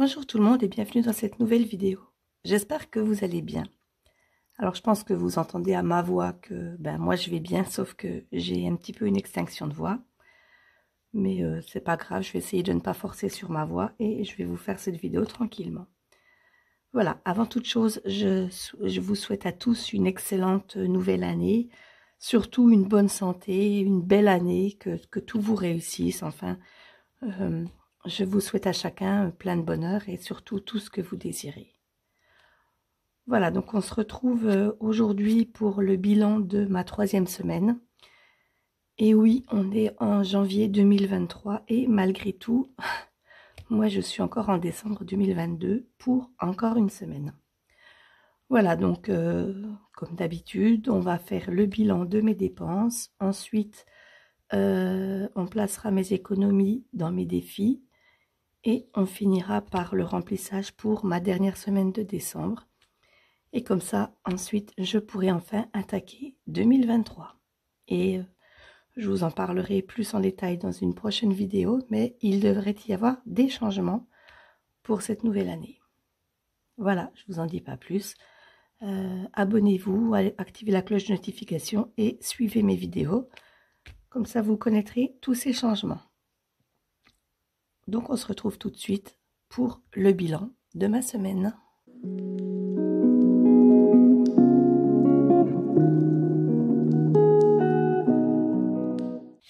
Bonjour tout le monde et bienvenue dans cette nouvelle vidéo. J'espère que vous allez bien. Alors je pense que vous entendez à ma voix que moi je vais bien, sauf que j'ai un petit peu une extinction de voix. Mais c'est pas grave, je vais essayer de ne pas forcer sur ma voix et je vais vous faire cette vidéo tranquillement. Voilà, avant toute chose, je vous souhaite à tous une excellente nouvelle année, surtout une bonne santé, une belle année, que tout vous réussisse, enfin... je vous souhaite à chacun plein de bonheur et surtout tout ce que vous désirez. Voilà, donc on se retrouve aujourd'hui pour le bilan de ma 3e semaine. Et oui, on est en janvier 2023 et malgré tout, moi je suis encore en décembre 2022 pour encore une semaine. Voilà, donc comme d'habitude, on va faire le bilan de mes dépenses. Ensuite, on placera mes économies dans mes défis. Et on finira par le remplissage pour ma dernière semaine de décembre. Et comme ça, ensuite, je pourrai enfin attaquer 2023. Et je vous en parlerai plus en détail dans une prochaine vidéo, mais il devrait y avoir des changements pour cette nouvelle année. Voilà, je vous en dis pas plus. Abonnez-vous, activez la cloche de notification et suivez mes vidéos. Comme ça, vous connaîtrez tous ces changements. Donc, on se retrouve tout de suite pour le bilan de ma semaine.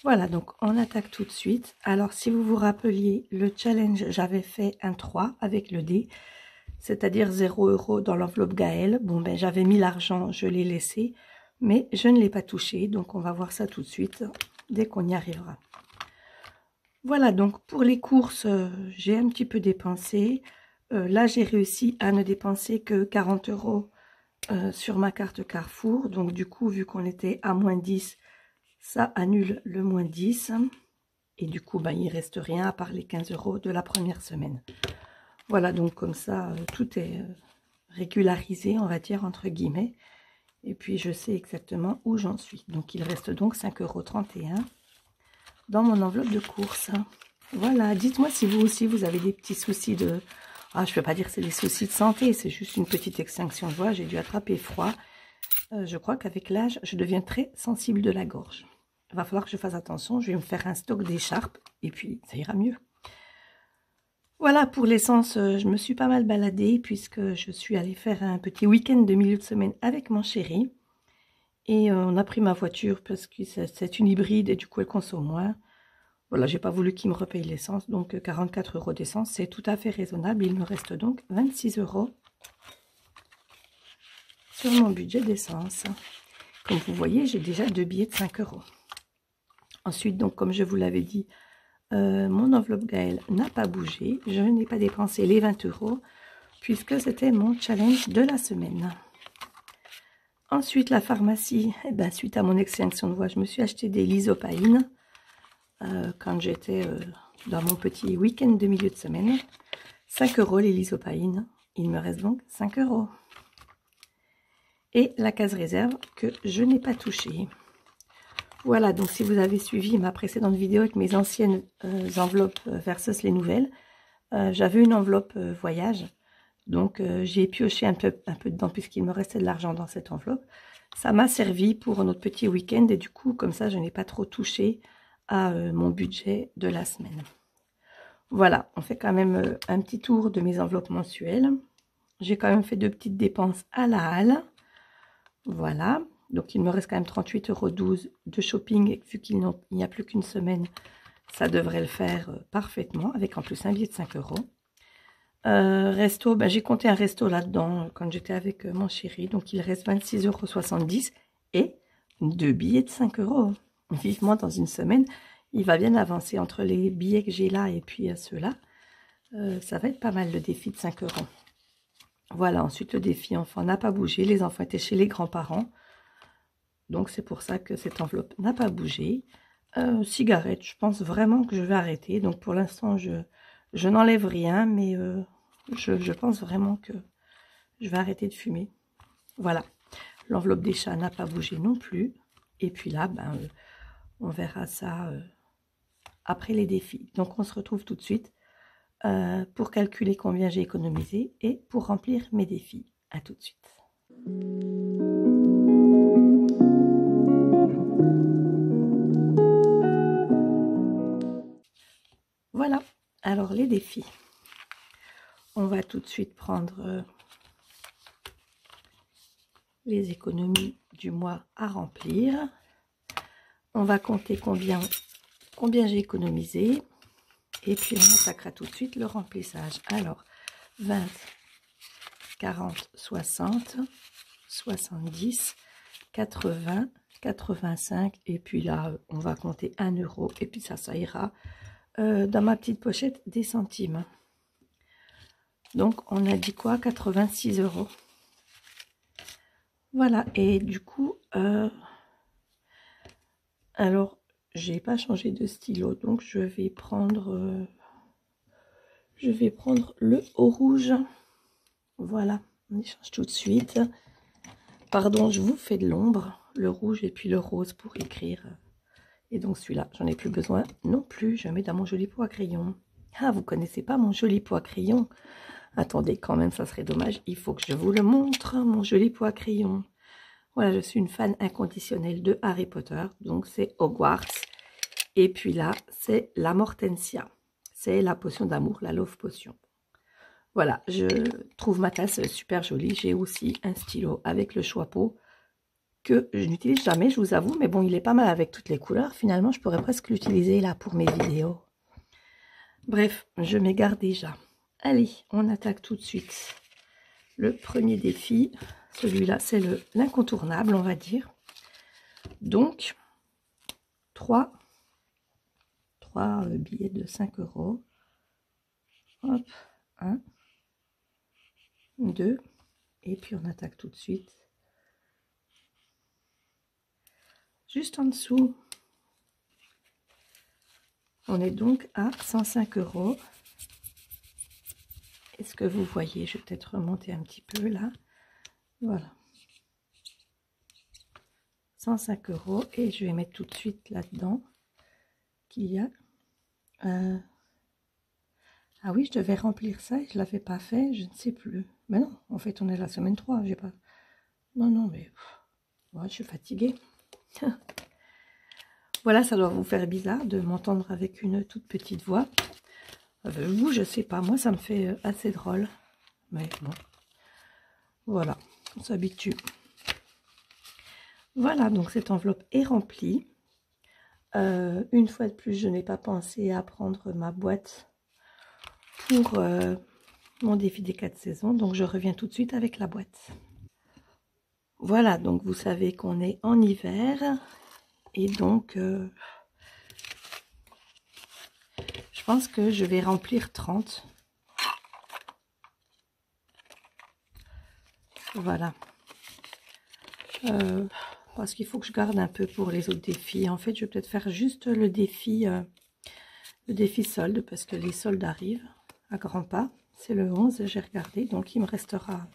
Voilà, donc on attaque tout de suite. Alors, si vous vous rappeliez, le challenge, j'avais fait un 3 avec le dé, c'est-à-dire 0 € dans l'enveloppe Gaël. Bon, ben j'avais mis l'argent, je l'ai laissé, mais je ne l'ai pas touché, donc on va voir ça tout de suite, dès qu'on y arrivera. Voilà, donc pour les courses, j'ai un petit peu dépensé. Là, j'ai réussi à ne dépenser que 40 € sur ma carte Carrefour. Donc du coup, vu qu'on était à moins 10, ça annule le moins 10. Et du coup, il ne reste rien à part les 15 € de la première semaine. Voilà, donc comme ça, tout est régularisé, on va dire, entre guillemets. Et puis, je sais exactement où j'en suis. Donc, il reste donc 5,31 € dans mon enveloppe de course. Voilà, dites-moi si vous aussi, vous avez des petits soucis de... Ah, je ne peux pas dire que c'est des soucis de santé, c'est juste une petite extinction de voix. J'ai dû attraper froid. Je crois qu'avec l'âge, je deviens très sensible de la gorge. Il va falloir que je fasse attention. Je vais me faire un stock d'écharpes et puis ça ira mieux. Voilà, pour l'essence, je me suis pas mal baladée puisque je suis allée faire un petit week-end de milieu de semaine avec mon chéri. Et on a pris ma voiture parce que c'est une hybride et du coup elle consomme moins. Voilà, j'ai pas voulu qu'il me repaye l'essence, donc 44 € d'essence, c'est tout à fait raisonnable. Il me reste donc 26 € sur mon budget d'essence. Comme vous voyez, j'ai déjà 2 billets de 5 €. Ensuite, donc comme je vous l'avais dit, mon enveloppe Gaël n'a pas bougé. Je n'ai pas dépensé les 20 € puisque c'était mon challenge de la semaine. Ensuite, la pharmacie, suite à mon extinction de voix, je me suis acheté des lysopaïnes quand j'étais dans mon petit week-end de milieu de semaine. 5 € les lysopaïnes. Il me reste donc 5 €. Et la case réserve que je n'ai pas touchée. Voilà, donc si vous avez suivi ma précédente vidéo avec mes anciennes enveloppes versus les nouvelles, j'avais une enveloppe voyage. Donc, j'ai pioché un peu dedans puisqu'il me restait de l'argent dans cette enveloppe. Ça m'a servi pour notre petit week-end et du coup, comme ça, je n'ai pas trop touché à mon budget de la semaine. Voilà, on fait quand même un petit tour de mes enveloppes mensuelles. J'ai quand même fait 2 petites dépenses à la halle. Voilà, donc il me reste quand même 38,12 € de shopping. Vu qu'il n'y a plus qu'une semaine, ça devrait le faire parfaitement, avec en plus un billet de 5 €. Resto, j'ai compté un resto là-dedans quand j'étais avec mon chéri, donc il reste 26,70 € et 2 billets de 5 €. Vivement dans une semaine, il va bien avancer entre les billets que j'ai là et puis ceux-là. Ça va être pas mal le défi de 5 €. Voilà, ensuite le défi enfant n'a pas bougé, les enfants étaient chez les grands-parents, donc c'est pour ça que cette enveloppe n'a pas bougé. Cigarettes, je pense vraiment que je vais arrêter, donc pour l'instant je n'enlève rien, mais je pense vraiment que je vais arrêter de fumer. Voilà, l'enveloppe des chats n'a pas bougé non plus. Et puis là, on verra ça après les défis. Donc on se retrouve tout de suite pour calculer combien j'ai économisé et pour remplir mes défis. À tout de suite. Voilà, alors les défis. On va tout de suite prendre les économies du mois à remplir. On va compter combien j'ai économisé. Et puis on attaquera tout de suite le remplissage. Alors, 20, 40, 60, 70, 80, 85. Et puis là, on va compter 1 euro. Et puis ça ira dans ma petite pochette des centimes. Donc, on a dit quoi? 86 euros. Voilà. Et du coup, alors, j'ai pas changé de stylo. Donc, je vais prendre le au rouge. Voilà. On échange tout de suite. Pardon, je vous fais de l'ombre. Le rouge et puis le rose pour écrire. Et donc, celui-là, j'en ai plus besoin non plus. Je mets dans mon joli pot à crayon. Ah, vous connaissez pas mon joli pot à crayon? Attendez, quand même, ça serait dommage. Il faut que je vous le montre, mon joli pot à crayon. Voilà, je suis une fan inconditionnelle de Harry Potter. Donc, c'est Hogwarts. Et puis là, c'est la Mortensia. C'est la potion d'amour, la Love Potion. Voilà, je trouve ma tasse super jolie. J'ai aussi un stylo avec le Choix-Peau que je n'utilise jamais, je vous avoue. Mais bon, il est pas mal avec toutes les couleurs. Finalement, je pourrais presque l'utiliser là pour mes vidéos. Bref, je m'égare déjà. Allez, on attaque tout de suite le premier défi. Celui-là, c'est l'incontournable, on va dire. Donc, 3 billets de 5 euros. Hop, 1, 2, et puis on attaque tout de suite. Juste en dessous, on est donc à 105 euros. Est-ce que vous voyez? Je vais peut-être remonter un petit peu là. Voilà. 105 euros. Et je vais mettre tout de suite là-dedans qu'il y a... Ah oui, je devais remplir ça et je ne l'avais pas fait, je ne sais plus. Mais non, en fait, on est la semaine 3, j'ai pas... Non, mais... Ouais, je suis fatiguée. Voilà, ça doit vous faire bizarre de m'entendre avec une toute petite voix. Vous, je sais pas, moi, ça me fait assez drôle. Mais bon, voilà, on s'habitue. Voilà, donc cette enveloppe est remplie. Une fois de plus, je n'ai pas pensé à prendre ma boîte pour mon défi des 4 saisons. Donc, je reviens tout de suite avec la boîte. Voilà, donc vous savez qu'on est en hiver. Et donc, je pense que je vais remplir 30. Voilà. Parce qu'il faut que je garde un peu pour les autres défis. En fait, je vais peut-être faire juste le défi solde, parce que les soldes arrivent à grands pas. C'est le 11, j'ai regardé. Donc, il me restera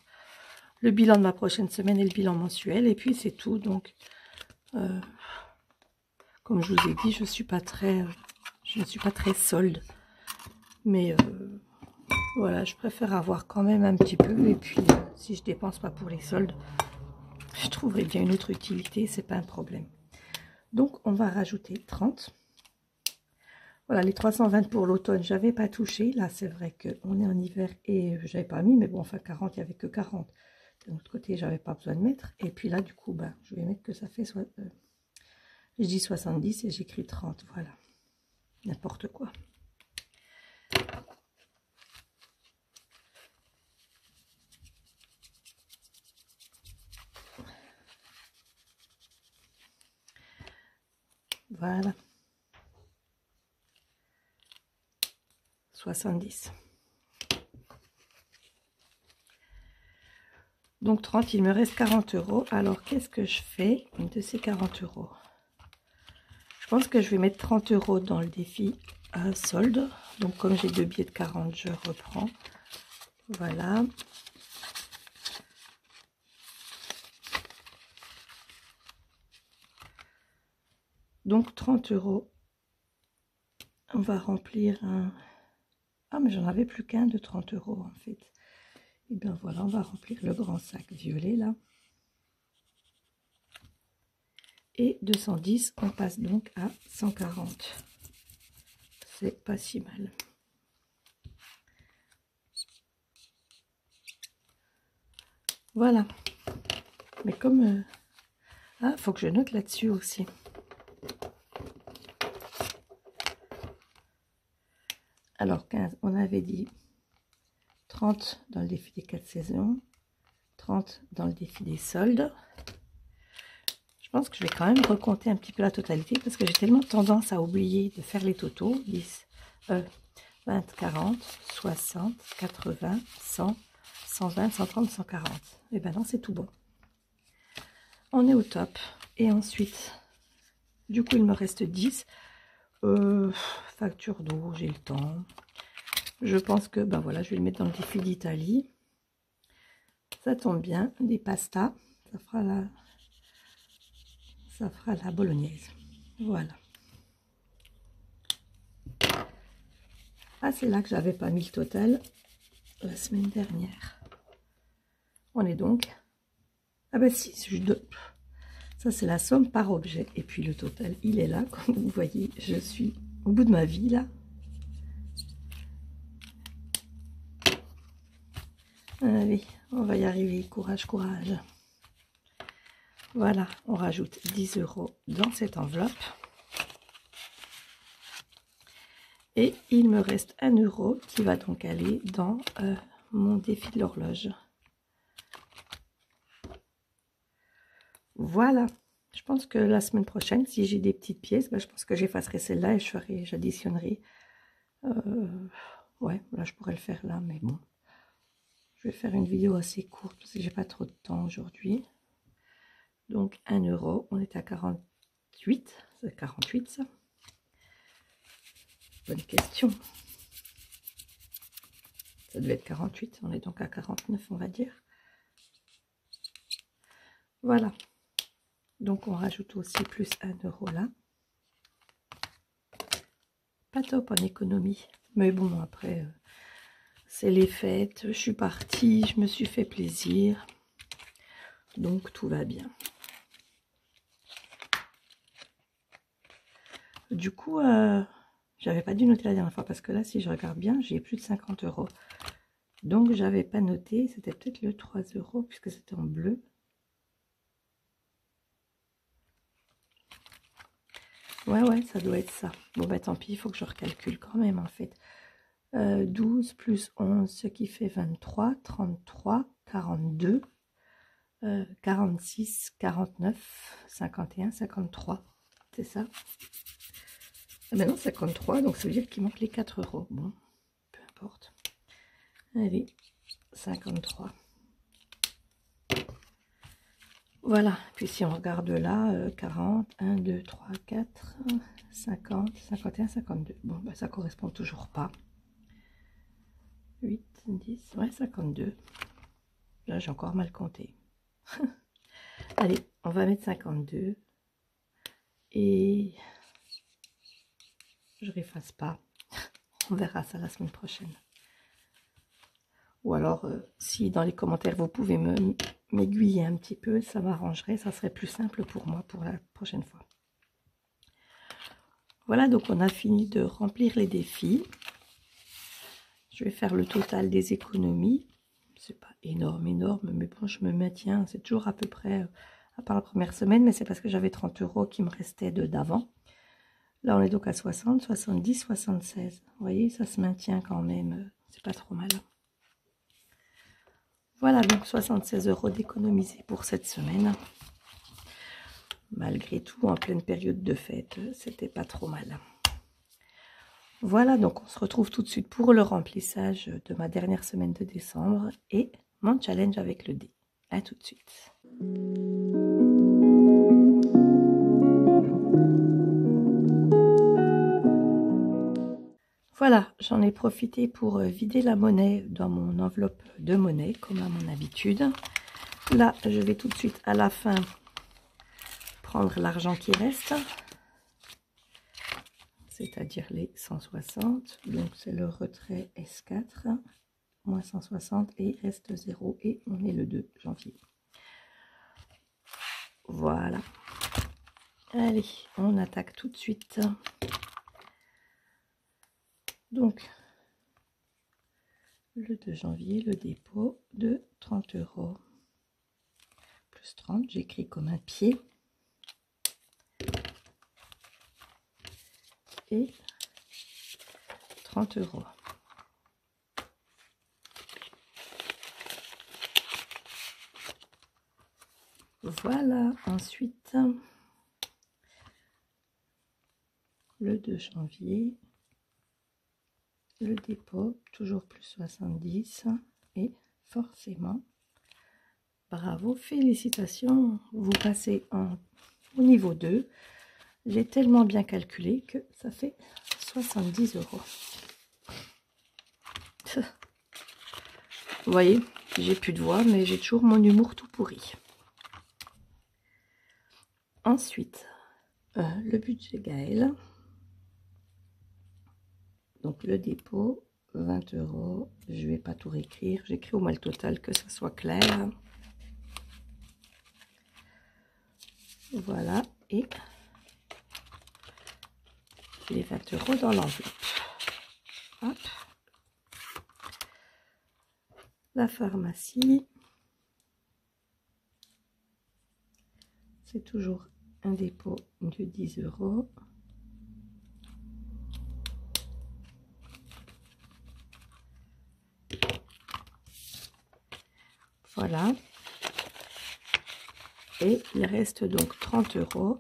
le bilan de ma prochaine semaine et le bilan mensuel. Et puis, c'est tout. Donc, comme je vous ai dit, je ne suis pas très solde. Mais voilà, je préfère avoir quand même un petit peu. Et puis, si je dépense pas pour les soldes, je trouverai bien une autre utilité, c'est pas un problème. Donc, on va rajouter 30. Voilà, les 320 pour l'automne, j'avais pas touché. Là, c'est vrai qu'on est en hiver et j'avais pas mis, mais bon, enfin 40, il n'y avait que 40. De l'autre côté, j'avais pas besoin de mettre. Et puis là, du coup, ben, je vais mettre que ça fait je dis 70 et j'écris 30. Voilà, n'importe quoi. Voilà. 70. Donc 30, il me reste 40 euros. Alors, qu'est-ce que je fais de ces 40 euros? Je pense que je vais mettre 30 euros dans le défi solde. Donc, comme j'ai 2 billets de 40, je reprends. Voilà. Donc, 30 euros. On va remplir un Ah, mais j'en avais plus qu'un de 30 € en fait. Et bien voilà, on va remplir le grand sac violet là. Et 210, on passe donc à 140. C'est pas si mal. Voilà. Mais comme... Ah, faut que je note là-dessus aussi. Alors, 15, on avait dit 30 dans le défi des 4 saisons, 30 dans le défi des soldes. Je pense que je vais quand même recompter un petit peu la totalité parce que j'ai tellement tendance à oublier de faire les totaux. 10, 20, 40, 60, 80, 100, 120, 130, 140. Et ben non, c'est tout bon. On est au top. Et ensuite, du coup, il me reste 10. Facture d'eau, j'ai le temps. Je pense que, ben voilà, je vais le mettre dans le défi d'Italie. Ça tombe bien, des pastas. Ça fera la bolognaise. Voilà. Ah, c'est là que j'avais pas mis le total la semaine dernière. On est donc... Ah ben si, ça c'est la somme par objet. Et puis le total, il est là. Comme vous voyez, je suis au bout de ma vie là. Allez, on va y arriver. Courage, courage. Voilà, on rajoute 10 € dans cette enveloppe. Et il me reste 1 € qui va donc aller dans mon défi de l'horloge. Voilà. Je pense que la semaine prochaine, si j'ai des petites pièces, ben, je pense que j'effacerai celle-là et j'additionnerai. Ouais, là je pourrais le faire là, mais bon. Je vais faire une vidéo assez courte parce que j'ai pas trop de temps aujourd'hui. Donc 1 €, on est à 48. C'est 48 ça. Bonne question. Ça devait être 48, on est donc à 49 on va dire. Voilà. Donc on rajoute aussi plus 1 € là. Pas top en économie. Mais bon après, c'est les fêtes, je suis partie, je me suis fait plaisir. Donc tout va bien. Du coup, j'avais pas dû noter la dernière fois parce que là, si je regarde bien, j'ai plus de 50 €. Donc, j'avais pas noté. C'était peut-être le 3 € puisque c'était en bleu. Ouais, ça doit être ça. Bon, bah tant pis, il faut que je recalcule quand même en fait. 12 plus 11, ce qui fait 23, 33, 42, 46, 49, 51, 53. C'est ça? Ah ben non, 53, donc ça veut dire qu'il manque les 4 €. Bon, peu importe. Allez, 53. Voilà, puis si on regarde là, 40, 1, 2, 3, 4, 50, 51, 52. Bon, ben ça correspond toujours pas. 8, 10, ouais, 52. Là, j'ai encore mal compté. Allez, on va mettre 52. Et je réefface pas. On verra ça la semaine prochaine. Ou alors, si dans les commentaires, vous pouvez m'aiguiller un petit peu, ça m'arrangerait. Ça serait plus simple pour moi pour la prochaine fois. Voilà, donc on a fini de remplir les défis. Je vais faire le total des économies. C'est pas énorme, mais bon, je me maintiens. C'est toujours à peu près, à part la première semaine, mais c'est parce que j'avais 30 € qui me restaient d'avant. Là, on est donc à 60, 70, 76. Vous voyez, ça se maintient quand même. C'est pas trop mal. Voilà, donc 76 € d'économiser pour cette semaine. Malgré tout, en pleine période de fête, c'était pas trop mal. Voilà, donc on se retrouve tout de suite pour le remplissage de ma dernière semaine de décembre et mon challenge avec le dé. À tout de suite. Voilà, j'en ai profité pour vider la monnaie dans mon enveloppe de monnaie, comme à mon habitude. Là, je vais tout de suite à la fin prendre l'argent qui reste. c'est-à-dire les 160. Donc c'est le retrait S4, moins 160 et il reste 0 et on est le 2 janvier. Voilà. Allez, on attaque tout de suite. Donc, le 2 janvier, le dépôt de 30 €. Plus 30, j'écris comme un pied. Et 30 €. Voilà, ensuite, le 2 janvier, le dépôt, toujours plus 70, et forcément, bravo, félicitations, vous passez au niveau 2. J'ai tellement bien calculé que ça fait 70 €. Vous voyez, j'ai plus de voix, mais j'ai toujours mon humour tout pourri. Ensuite, le budget Gaël. Donc le dépôt, 20 €. Je ne vais pas tout réécrire. J'écris au moins le total, que ça soit clair. Voilà. Et les 20 € dans l'enveloppe. Hop. La pharmacie. C'est toujours un dépôt de 10 €. Voilà. Et il reste donc 30 €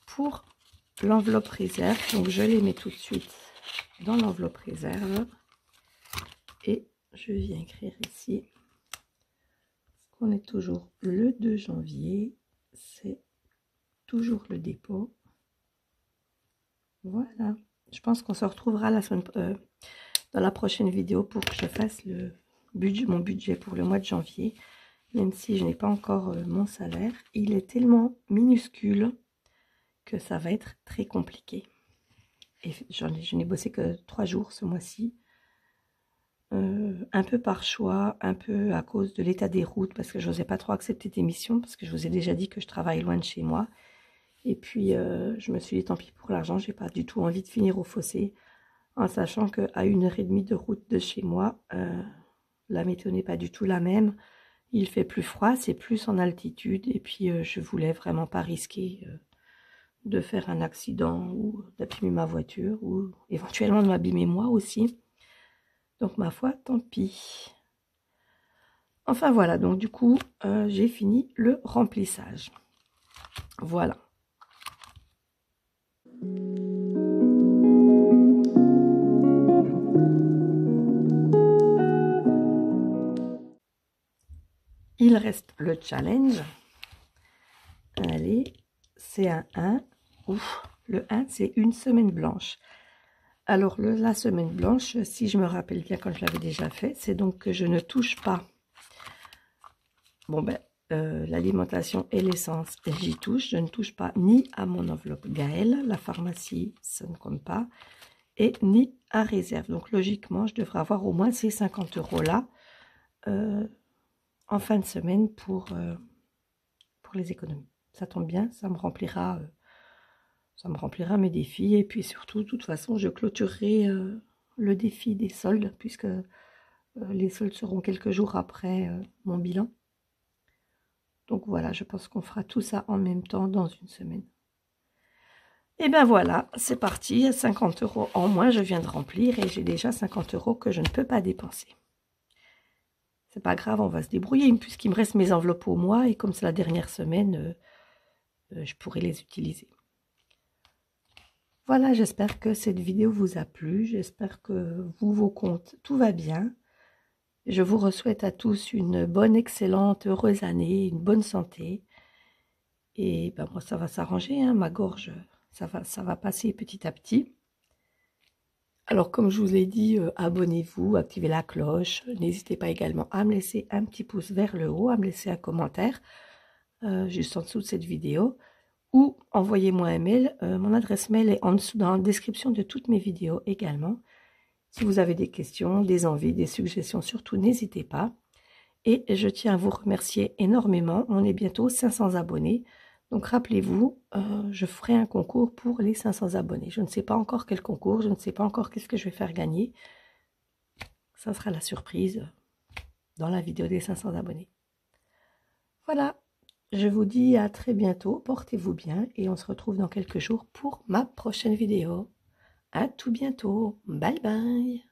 pour l'enveloppe réserve. Donc je les mets tout de suite dans l'enveloppe réserve. Et je viens écrire ici qu'on est toujours le 2 janvier. C'est toujours le dépôt. Voilà. Je pense qu'on se retrouvera la semaine, dans la prochaine vidéo pour que je fasse mon budget pour le mois de janvier. Même si je n'ai pas encore mon salaire, il est tellement minuscule que ça va être très compliqué. Et je n'ai bossé que 3 jours ce mois-ci. Un peu par choix, un peu à cause de l'état des routes, parce que je n'osais pas trop accepter des missions, parce que je vous ai déjà dit que je travaille loin de chez moi. Et puis, je me suis dit, tant pis pour l'argent, j'ai pas du tout envie de finir au fossé, en sachant qu'à 1h30 de route de chez moi, la météo n'est pas du tout la même. Il fait plus froid, c'est plus en altitude, et puis je voulais vraiment pas risquer de faire un accident ou d'abîmer ma voiture, ou éventuellement de m'abîmer moi aussi. Donc ma foi, tant pis. Enfin voilà, donc du coup, j'ai fini le remplissage. Voilà. Il reste le challenge. Allez, c'est un 1. Ouf, le 1, c'est une semaine blanche. Alors, la semaine blanche, si je me rappelle bien quand je l'avais déjà fait, c'est donc que je ne touche pas. Bon, ben, l'alimentation et l'essence, j'y touche. Je ne touche pas ni à mon enveloppe Gaël, la pharmacie, ça ne compte pas, et ni à réserve. Donc, logiquement, je devrais avoir au moins ces 50 € là en fin de semaine pour les économies. Ça tombe bien, ça me remplira mes défis. Et puis surtout, de toute façon, je clôturerai le défi des soldes, puisque les soldes seront quelques jours après mon bilan. Donc voilà, je pense qu'on fera tout ça en même temps dans une semaine. Et ben voilà, c'est parti, 50 € en moins, je viens de remplir et j'ai déjà 50 € que je ne peux pas dépenser. C'est pas grave, on va se débrouiller, puisqu'il me reste mes enveloppes au mois et comme c'est la dernière semaine, je pourrai les utiliser. Voilà, j'espère que cette vidéo vous a plu, j'espère que vos comptes, tout va bien. Je vous souhaite à tous une bonne, excellente, heureuse année, une bonne santé. Et ben moi, ça va s'arranger, hein, ma gorge, ça va passer petit à petit. Alors, comme je vous l'ai dit, abonnez-vous, activez la cloche. N'hésitez pas également à me laisser un petit pouce vers le haut, à me laisser un commentaire juste en dessous de cette vidéo. ou envoyez-moi un mail. Mon adresse mail est en dessous dans la description de toutes mes vidéos également. Si vous avez des questions, des envies, des suggestions, surtout n'hésitez pas. Et je tiens à vous remercier énormément. On est bientôt 500 abonnés. Donc rappelez-vous, je ferai un concours pour les 500 abonnés. Je ne sais pas encore quel concours, je ne sais pas encore qu'est-ce que je vais faire gagner. Ça sera la surprise dans la vidéo des 500 abonnés. Voilà, je vous dis à très bientôt, portez-vous bien et on se retrouve dans quelques jours pour ma prochaine vidéo. À tout bientôt, bye bye.